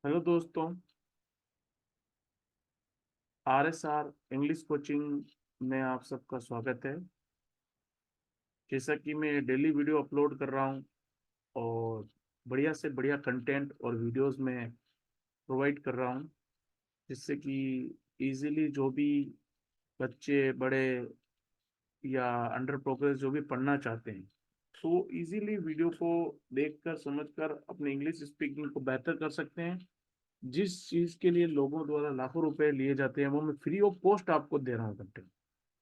Hello दोस्तों। RSR English coaching में आप सबका स्वागत है। जैसा कि मैं डेली वीडियो अपलोड कर रहा हूँ और बढ़िया से बढ़िया कंटेंट और वीडियोस में प्रोवाइड कर रहा हूँ, जिससे कि इजीली जो भी बच्चे बड़े या अंडर प्रोग्रेस जो भी पढ़ना चाहते हैं, तो इजीली वीडियो को देखकर समझकर अपने इंग्लिश स्पीकिंग को बेहतर कर सकते हैं। जिस चीज़ के लिए लोगों द्वारा लाखों रुपए लिए जाते हैं, वो मैं फ्री ऑफ कॉस्ट आपको दे रहा हूँ कंटेंट।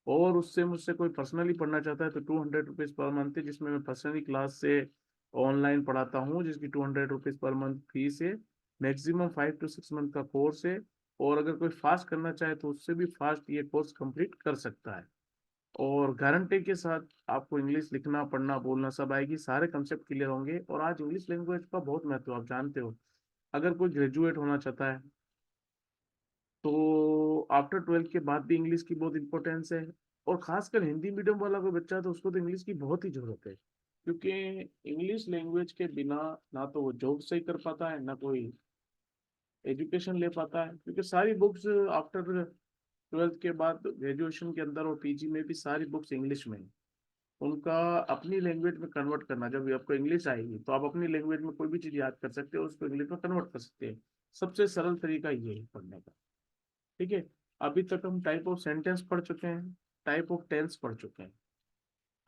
और उससे मुझसे कोई पर्सनली पढ़ना चाहता है तो 200 रुपीज़ पर मंथ है, जिसमें मैं पर्सनली क्लास से ऑनलाइन पढ़ाता हूँ, जिसकी 200 रुपीज़ पर मंथ फीस है। मैक्सिमम 5 to 6 मंथ का कोर्स है। और अगर कोई फास्ट करना चाहे तो उससे भी फास्ट ये कोर्स कंप्लीट कर सकता है। और गारंटी के साथ आपको इंग्लिश लिखना पढ़ना बोलना सब आएगी, सारे कंसेप्ट क्लियर होंगे। और आज इंग्लिश लैंग्वेज का बहुत महत्व आप जानते हो। अगर कोई ग्रेजुएट होना चाहता है तो आफ्टर 12th के बाद भी इंग्लिश की बहुत इंपॉर्टेंस है। और खासकर हिंदी मीडियम वाला कोई बच्चा है तो उसको तो इंग्लिश की बहुत ही जरूरत है, क्योंकि इंग्लिश लैंग्वेज के बिना ना तो वो जॉब सही कर पाता है, ना कोई एजुकेशन ले पाता है। क्योंकि सारी बुक्स आफ्टर 12th के बाद ग्रेजुएशन के अंदर और पीजी में भी सारी बुक्स इंग्लिश में हैं। उनका अपनी लैंग्वेज में कन्वर्ट करना, जब आपको इंग्लिश आएगी तो आप अपनी लैंग्वेज में कोई भी चीज़ याद कर सकते हो, उसको इंग्लिश में कन्वर्ट कर सकते हैं। सबसे सरल तरीका ये है पढ़ने का। ठीक है। अभी तक हम टाइप ऑफ सेंटेंस पढ़ चुके हैं, टाइप ऑफ टेंस पढ़ चुके हैं।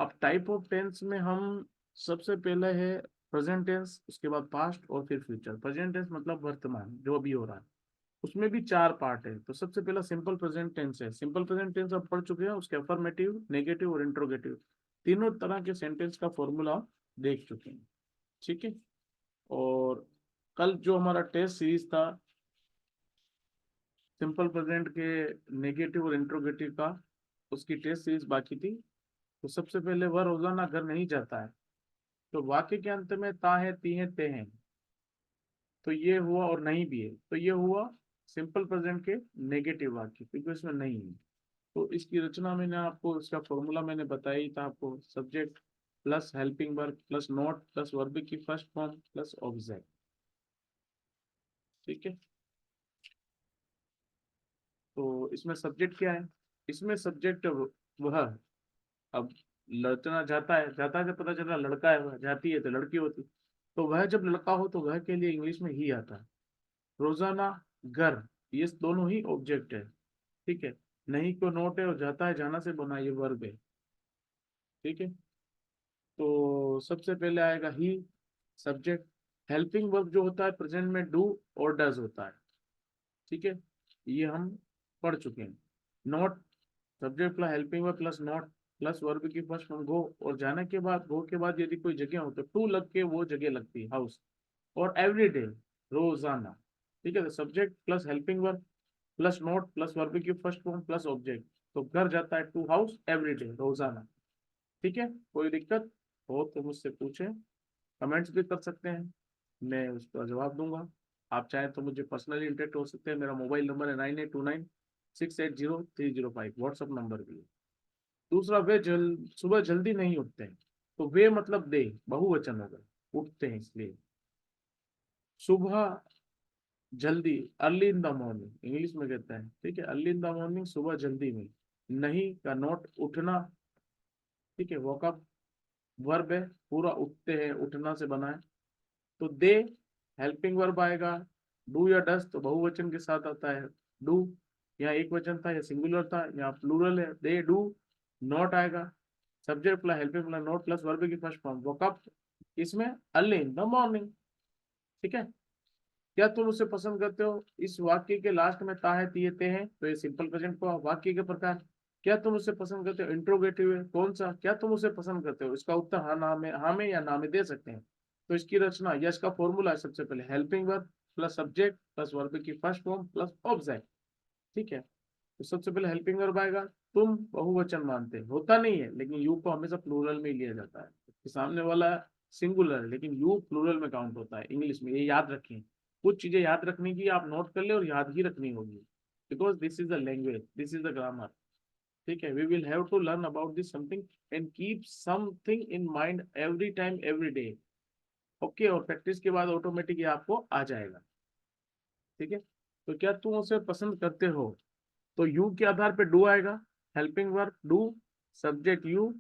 अब टाइप ऑफ टेंस में हम सबसे पहले है प्रेजेंट टेंस, उसके बाद पास्ट और फिर फ्यूचर। प्रेजेंट टेंस मतलब वर्तमान जो अभी हो रहा है। उसमें भी चार पार्ट है। तो सबसे पहला सिंपल प्रेजेंट टेंस है। सिंपल प्रेजेंट टेंस आप पढ़ चुके हैं, उसके अफर्मेटिव, नेगेटिव और इंट्रोगेटिव तीनों तरह के सेंटेंस का फॉर्मूला आप देख चुके हैं। ठीक है। और कल जो हमारा टेस्ट सीरीज था सिंपल प्रेजेंट के नेगेटिव और इंट्रोगेटिव का, उसकी टेस्ट सीरीज बाकी थी। तो सबसे पहले वह रोजाना घर नहीं जाता है, तो वाक्य के अंत में ता है, ती है, ते हैं, तो ये हुआ। और नहीं भी है तो ये हुआ सिंपल प्रेजेंट के नेगेटिव वाक्य, क्योंकि इसमें नहीं है। तो इसकी रचना मैंने आपको, इसका फॉर्मूला मैंने बताई था आपको। Subject plus helping verb plus not plus verb की फर्स्ट फॉर्म प्लस ऑब्जेक्ट। ठीक है। तो इसमें सब्जेक्ट क्या है? इसमें सब्जेक्ट वह, अब लड़ना जाता है, जाता है जब पता चला लड़का है, वह जाती है तो लड़की होती। तो वह जब लड़का हो तो वह के लिए इंग्लिश में ही आता है। रोजाना, घर, ये दोनों ही ऑब्जेक्ट है। ठीक है। नहीं को नोट है और जाता है जाना से बना, ये वर्ब है। ठीक है। तो सबसे पहले आएगा ही, सब्जेक्ट। हेल्पिंग वर्ब जो होता है प्रेजेंट में डू और डज होता है। ठीक है। ये हम पढ़ चुके हैं। Not, subject plus helping verb plus not plus verb की फर्स्ट फॉर्म गो, और जाने के बाद, गो के बाद यदि कोई जगह हो तो टू लग के वो जगह लगती है, हाउस। और एवरीडे, रोजाना। ठीक है। तो subject plus helping verb plus note plus verb की फर्स्ट फॉर्म प्लस ऑब्जेक्ट, तो घर जाता है टू हाउस एवरीडे, रोजाना। ठीक है। कोई दिक्कत हो तो मुझसे पूछें, कमेंट्स भी कर सकते हैं, मैं उसका जवाब दूंगा। आप चाहें तो मुझे पर्सनली इंटरेक्ट हो सकते हैं। मेरा मोबाइल नंबर है 9829680305, व्हाट्सअप नंबर भी है। दूसरा, वे सुबह जल्दी नहीं उठते हैं। तो वे मतलब दे, बहुवचन होगा, उठते हैं इसलिए। सुबह जल्दी, early in the morning English में कहते हैं। ठीक है। अर्ली इन द मॉर्निंग, सुबह जल्दी में। नहीं का नोट, उठना। ठीक है। वॉकअप वर्ब है, पूरा उठते हैं, उठना से बना है। तो दे, हेल्पिंग वर्ब आएगा। डू या डस तो बहुवचन के साथ आता है। डू, यहाँ एक वचन था या सिंगुलर था, यहाँ प्लूरल है, दे डू। नॉट आएगा, subject plus helping plus not plus verb की फर्स्ट फॉर्म वॉकअप, इसमें अर्ली इन द मॉर्निंग। ठीक है। क्या तुम उसे पसंद करते हो? इस वाक्य के लास्ट में ता है, ती ते हैं, तो ये सिंपल प्रेजेंट को वाक्य के प्रकार। क्या तुम उसे पसंद करते हो, इंट्रोगेटिव है। कौन सा? क्या तुम उसे पसंद करते हो, इसका उत्तर हाँ ना में, हाँ में या ना में दे सकते हैं। तो इसकी रचना या इसका फॉर्मूला है, सबसे पहले helping verb plus subject plus verb की फर्स्ट फॉर्म प्लस ऑब्जेक्ट। ठीक है। तो सबसे पहले हेल्पिंग वर्ब आएगा। तुम बहुवचन मानते होता नहीं है, लेकिन यू को हमेशा प्लूरल में ही लिया जाता है। सामने वाला सिंगुलर है लेकिन यू प्लूरल में काउंट होता है इंग्लिश में, ये याद रखें। कुछ चीजें याद रखने की आप नोट कर ले और याद ही रखनी होगी, because this is the language, this is the grammar. ठीक है। We will have to learn about this something and keep something in mind every time every day. Okay. और प्रैक्टिस के बाद ऑटोमेटिक ये आपको आ जाएगा। ठीक है, तो क्या तुम उसे पसंद करते हो, तो यू के आधार पे डू आएगा, helping verb do, subject you,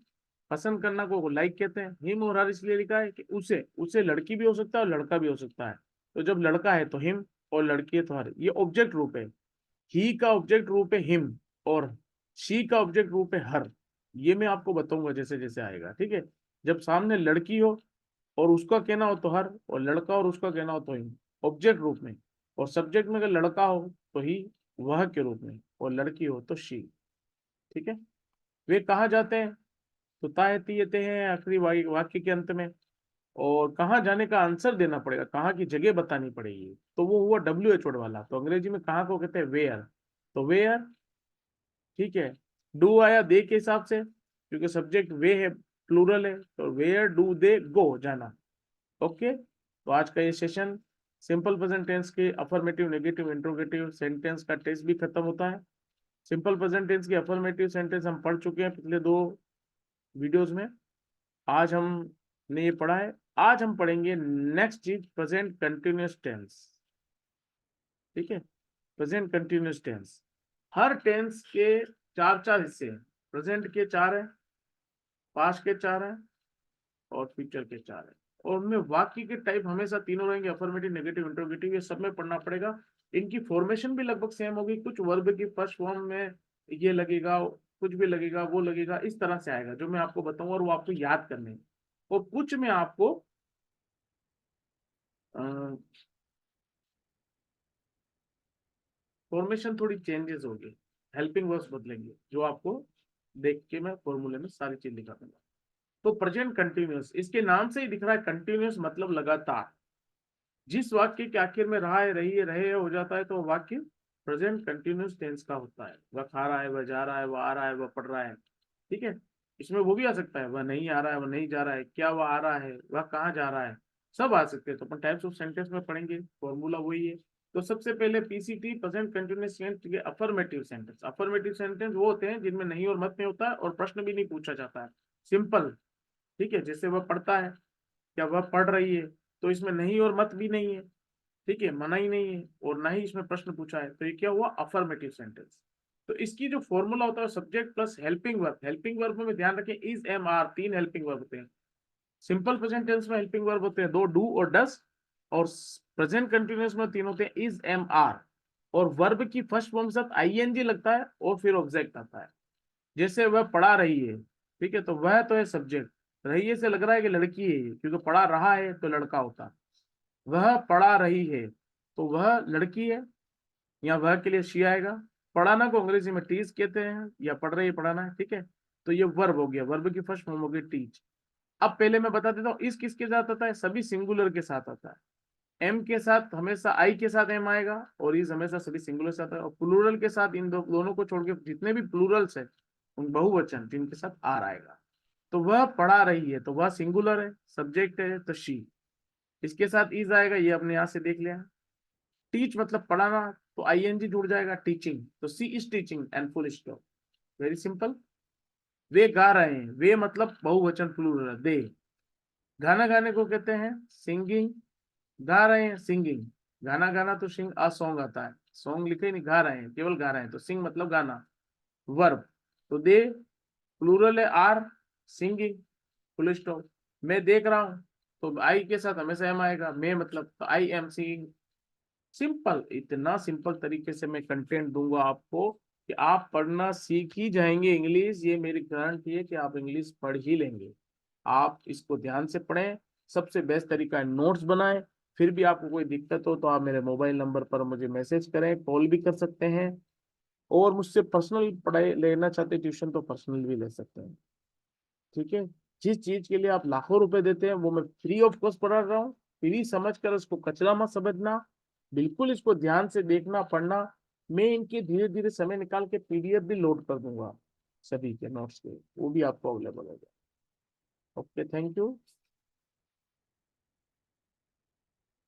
पसंद करना को लाइक कहते हैं, हिम और हर इसलिए लिखा है कि उसे, उसे लड़की भी हो सकता है और लड़का भी हो सकता है, तो जब लड़का है तो हिम और लड़की है तो हर, ये ऑब्जेक्ट रूप है। ही का ऑब्जेक्ट रूप है हिम और शी का ऑब्जेक्ट रूप है हर। ये मैं आपको बताऊंगा जैसे जैसे आएगा, ठीक है। जब सामने लड़की हो और उसका कहना हो तो हर, और लड़का और उसका कहना हो तो हिम, ऑब्जेक्ट रूप में। और सब्जेक्ट में अगर लड़का हो तो ही, वह के रूप में, और लड़की हो तो शी। ठीक है, वे कहाँ जाते हैं, तो तायती येते हैं आखिरी वाक्य के अंत में। और कहाँ जाने का आंसर देना पड़ेगा, कहाँ की जगह बतानी पड़ेगी, तो वो हुआ WH वर्ड वाला। तो अंग्रेजी में कहाँ को कहते हैं वेयर, तो वेयर। ठीक है, डू आया दे के हिसाब से, क्योंकि सब्जेक्ट वे है, प्लूरल है, तो वेयर डू दे गो, जाना। ओके, तो आज का ये सेशन सिंपल प्रेजेंट टेंस के अफर्मेटिव, नेगेटिव, इंट्रोगेटिव सेंटेंस का टेस्ट भी खत्म होता है। सिंपल प्रेजेंट टेंस की अफर्मेटिव सेंटेंस हम पढ़ चुके हैं पिछले 2 वीडियोस में। आज हमने ये पढ़ा है, आज हम पढ़ेंगे नेक्स्ट चीज, प्रेजेंट कंटिन्यूअस टेंस। ठीक है, प्रेजेंट कंटिन्यूअस टेंस, हर टेंस के 4 4 हिस्से हैं। प्रेजेंट के 4 है, पास्ट के 4 है, और फ्यूचर के 4 है। और उनमें वाक्य के टाइप हमेशा तीनों रहेंगे, अफर्मेटिव, नेगेटिव, इंट्रोगेटिव, ये सब में पढ़ना पड़ेगा। इनकी फॉर्मेशन भी लगभग सेम होगी, कुछ वर्ब की फर्स्ट फॉर्म में ये लगेगा, कुछ भी लगेगा, वो लगेगा, इस तरह से आएगा जो मैं आपको बताऊंगा, और वो आपको याद करने हैं। और कुछ में आपको फॉर्मेशन थोड़ी चेंजेस होगी, हेल्पिंग वर्ब्स बदलेंगे, जो आपको देख के मैं फॉर्मूले में सारी चीज दिखा दूंगा। तो प्रेजेंट कंटिन्यूअस, इसके नाम से ही दिख रहा है, कंटिन्यूअस मतलब लगातार। जिस वाक्य के आखिर में रहा है, रही है, रहे हो जाता है, तो वाक्य प्रेजेंट कंटिन्यूअस टेंस का होता है। वह खा रहा है, वह जा रहा है, वह आ रहा है, वह पढ़ रहा है। ठीक है, इसमें वो भी आ सकता है, वह नहीं आ रहा है, वह नहीं जा रहा है, क्या वह आ रहा है, वह कहाँ जा रहा है, सब आ सकते हैं। तो अपन टाइप्स ऑफ सेंटेंस में पढ़ेंगे, फॉर्मूला वही है। तो सबसे पहले PCT, प्रेजेंट कंटिन्यूअस टेंस के अफर्मेटिव सेंटेंस। अफर्मेटिव सेंटेंस वो होते हैं जिनमें नहीं और मत नहीं होता है, और प्रश्न भी नहीं पूछा जाता है, सिंपल। ठीक है, जैसे वह पढ़ता है, क्या वह पढ़ रही है, तो इसमें नहीं और मत भी नहीं है। ठीक है, मना ही नहीं है, और ना ही इसमें प्रश्न पूछा है, तो ये क्या हुआ, अफर्मेटिव सेंटेंस। तो इसकी जो फॉर्मूला होता है, subject plus helping verb. Helping verb में ध्यान रखें, is, am, are, 3 helping verb होते हैं। सिंपल प्रेजेंट टेंस में हेल्पिंग वर्ब होते हैं 2, डू और डस। और प्रेजेंट कंटिन्यूअस में 3 होते हैं, इज, एम, आर। और वर्ब की फर्स्ट फॉर्म के साथ ING लगता है, और फिर ऑब्जेक्ट आता है। जैसे वह पढ़ा रही है, ठीक है, तो वह तो है सब्जेक्ट, रही है से लग रहा है कि लड़की है ये, क्योंकि पढ़ा रहा है तो लड़का होता है। वह पढ़ा रही है, तो वह लड़की है, या वह के लिए शी आएगा। पढ़ाना को अंग्रेजी में टीच कहते हैं, या पढ़ रही है, पढ़ाना है। ठीक है, तो ये वर्ब हो गया, वर्ब की फर्स्ट फॉर्म हो गई टीच। अब पहले मैं बता देता हूँ, इस किसके साथ आता है, सभी सिंगुलर के साथ आता है। एम के साथ हमेशा, आई के साथ एम आएगा, और इस हमेशा सभी सिंगुलर के साथ है। और प्लूरल के साथ इन दोनों को छोड़ के जितने भी प्लूरल्स है, उन बहुवचन जिनके साथ आर आएगा। तो वह पढ़ा रही है, तो वह सिंगुलर है, सब्जेक्ट है तो शी। इसके साथ इज आएगा, ये अपने यहां से देख लिया। टीच मतलब पढ़ाना, तो ING जुड़ जाएगा, टीचिंग, तो C is teaching and full stop. Very simple. वे गा रहे हैं, वे मतलब बहुवचन प्लूरल, दे। गाना गाने को कहते हैं सिंगिंग, गा रहे हैं सिंगिंग। गाना गाना तो सिंग अ सॉन्ग आता है, सॉन्ग लिखे नहीं, गा रहे हैं, केवल गा रहे हैं, तो सिंग मतलब गाना। वर्ब, तो दे प्लूरल है, आर, सिंगिंग, फुल स्टॉप। मैं देख रहा हूं, तो आई के साथ हमेशा एम आएगा, मैं मतलब तो आई एम सिंगिंग। सिंपल, इतना सिंपल तरीके से मैं कंटेंट दूंगा आपको कि आप पढ़ना सीख ही जाएंगे इंग्लिश। ये मेरी गारंटी है कि आप इंग्लिश पढ़ ही लेंगे। आप इसको ध्यान से पढ़ें। सबसे बेस्ट तरीका है नोट्स बनाएं। फिर भी आपको कोई दिक्कत हो तो आप मेरे मोबाइल नंबर पर मुझे मैसेज करें, कॉल भी कर सकते हैं। और मुझसे पर्सनल पढ़ाई लेना चाहते हैं ट्यूशन, तो पर्सनल भी ले सकते हैं। ठीक है, जिस चीज के लिए आप लाखों रुपए देते हैं, वो मैं फ्री ऑफ कॉस्ट पढ़ा रहा हूँ। फ्री समझकर उसको कचरा मत समझना, बिल्कुल इसको ध्यान से देखना, पढ़ना। मैं इनके धीरे धीरे समय निकाल के PDF भी लोड कर दूंगा, सभी के नोट्स के, वो भी आपको अवेलेबल होगा। Okay, thank you.